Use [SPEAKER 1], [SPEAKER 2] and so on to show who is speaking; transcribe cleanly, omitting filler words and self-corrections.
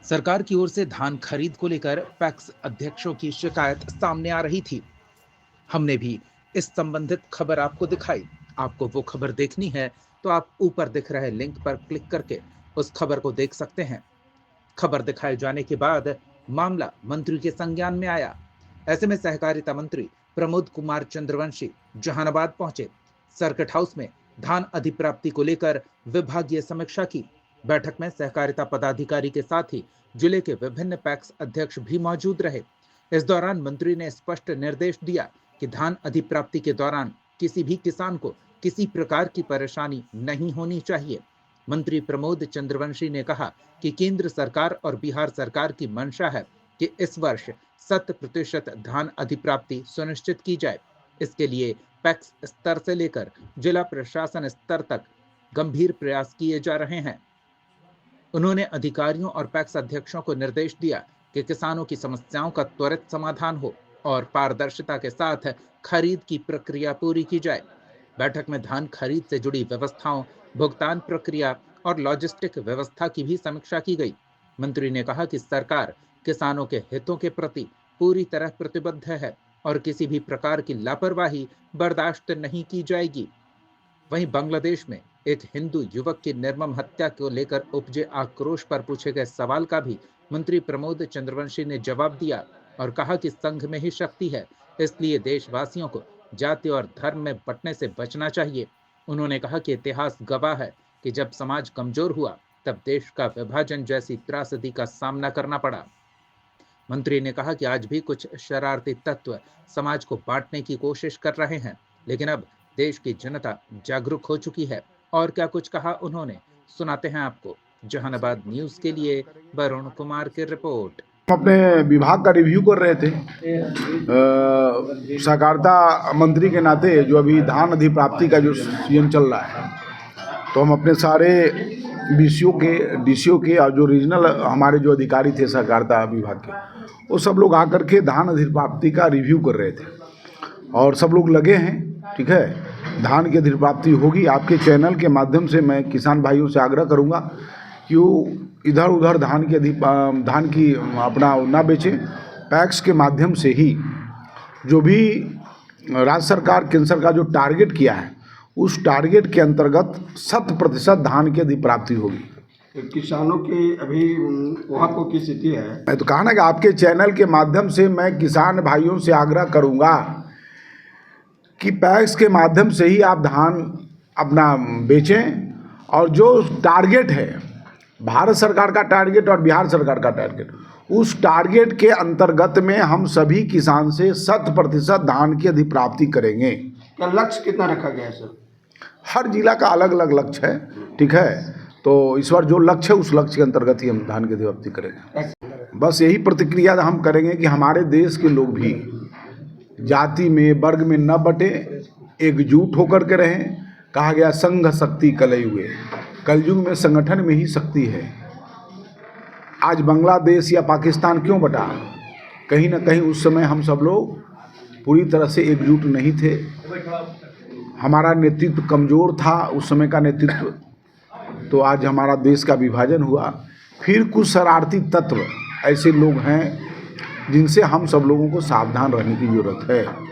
[SPEAKER 1] सरकार की ओर से धान खरीद को लेकर पैक्स अध्यक्षों की शिकायत सामने आ रही थी। हमने भी इस संबंधित खबर आपको दिखाई। आपको वो खबर देखनी है तो आप ऊपर दिख रहे लिंक पर क्लिक करके उस खबर को देख सकते हैं। खबर दिखाए जाने के बाद मामला मंत्री के संज्ञान में आया। ऐसे में सहकारिता मंत्री प्रमोद कुमार चंद्रवंशी जहानाबाद पहुंचे। सर्किट हाउस में धान अधिप्राप्ति को लेकर विभागीय समीक्षा की। बैठक में सहकारिता पदाधिकारी के साथ ही जिले के विभिन्न पैक्स अध्यक्ष भी मौजूद रहे। इस दौरान मंत्री ने स्पष्ट निर्देश दिया कि धान अधिप्राप्ति के दौरान किसी भी किसान को किसी प्रकार की परेशानी नहीं होनी चाहिए। मंत्री प्रमोद चंद्रवंशी ने कहा कि केंद्र सरकार और बिहार सरकार की मंशा है कि इस वर्ष 100% धान अधिप्राप्ति सुनिश्चित की जाए। इसके लिए पैक्स स्तर से लेकर जिला प्रशासन स्तर तक गंभीर प्रयास किए जा रहे हैं। उन्होंने अधिकारियों और पैक्स अध्यक्षों को निर्देश दिया कि किसानों की समस्याओं का त्वरित समाधान हो और पारदर्शिता के साथ खरीद की प्रक्रिया पूरी की जाए। बैठक में धान खरीद से जुड़ी व्यवस्थाओं, भुगतान प्रक्रिया और लॉजिस्टिक व्यवस्था की भी समीक्षा की गई। मंत्री ने कहा कि सरकार किसानों के हितों के प्रति पूरी तरह प्रतिबद्ध है और किसी भी प्रकार की लापरवाही बर्दाश्त नहीं की जाएगी। वहीं बांग्लादेश में एक हिंदू युवक की निर्मम हत्या को लेकर उपजे आक्रोश पर पूछे गए सवाल का भी मंत्री प्रमोद चंद्रवंशी ने जवाब दिया और कहा कि संघ में ही शक्ति है, इसलिए देशवासियों को जाति और धर्म में बंटने से बचना चाहिए। उन्होंने कहा कि इतिहास गवाह है कि जब समाज कमजोर हुआ तब देश का विभाजन जैसी त्रासदी का सामना करना पड़ा। मंत्री ने कहा कि आज भी कुछ शरारती तत्व समाज को बांटने की कोशिश कर रहे हैं, लेकिन अब देश की जनता जागरूक हो चुकी है। और क्या कुछ कहा उन्होंने, सुनाते हैं आपको। जहानाबाद न्यूज के लिए वरुण कुमार की रिपोर्ट।
[SPEAKER 2] हम अपने विभाग का रिव्यू कर रहे थे। सहकारिता मंत्री के नाते जो अभी धान अधिप्राप्ति का जो सीजन चल रहा है, तो हम अपने सारे डीसीओ के और जो रीजनल हमारे जो अधिकारी थे सहकारिता विभाग के, वो सब लोग आकर के धान अधिप्राप्ति का रिव्यू कर रहे थे और सब लोग लगे हैं। ठीक है, धान की अधिप्राप्ति होगी। आपके चैनल के माध्यम से मैं किसान भाइयों से आग्रह करूंगा कि वो इधर उधर धान की अपना ना बेचें। पैक्स के माध्यम से ही जो भी राज्य सरकार केंद्र सरकार जो टारगेट किया है, उस टारगेट के अंतर्गत 100% धान की अधिप्राप्ति होगी।
[SPEAKER 3] किसानों की अभी वहाँ को की स्थिति है।
[SPEAKER 2] मैं तो कहा ना कि आपके चैनल के माध्यम से मैं किसान भाइयों से आग्रह करूंगा कि पैक्स के माध्यम से ही आप धान अपना बेचें और जो टारगेट है भारत सरकार का टारगेट और बिहार सरकार का टारगेट, उस टारगेट के अंतर्गत में हम सभी किसान से 100% धान की अधिप्राप्ति करेंगे।
[SPEAKER 3] क्या लक्ष्य कितना रखा गया है सर?
[SPEAKER 2] हर जिला का अलग अलग लक्ष्य है। ठीक है, तो इस बार जो लक्ष्य है उस लक्ष्य के अंतर्गत ही हम धान की अधिप्राप्ति करेंगे। बस यही प्रतिक्रिया हम करेंगे कि हमारे देश के लोग भी जाति में वर्ग में न बटे, एकजुट होकर के रहें। कहा गया संघ शक्ति कलयुगे, कलयुग में संगठन में ही शक्ति है। आज बांग्लादेश या पाकिस्तान क्यों बटा? कहीं ना कहीं उस समय हम सब लोग पूरी तरह से एकजुट नहीं थे। हमारा नेतृत्व कमज़ोर था उस समय का नेतृत्व, तो आज हमारा देश का विभाजन हुआ। फिर कुछ शरारती तत्व ऐसे लोग हैं जिनसे हम सब लोगों को सावधान रहने की ज़रूरत है।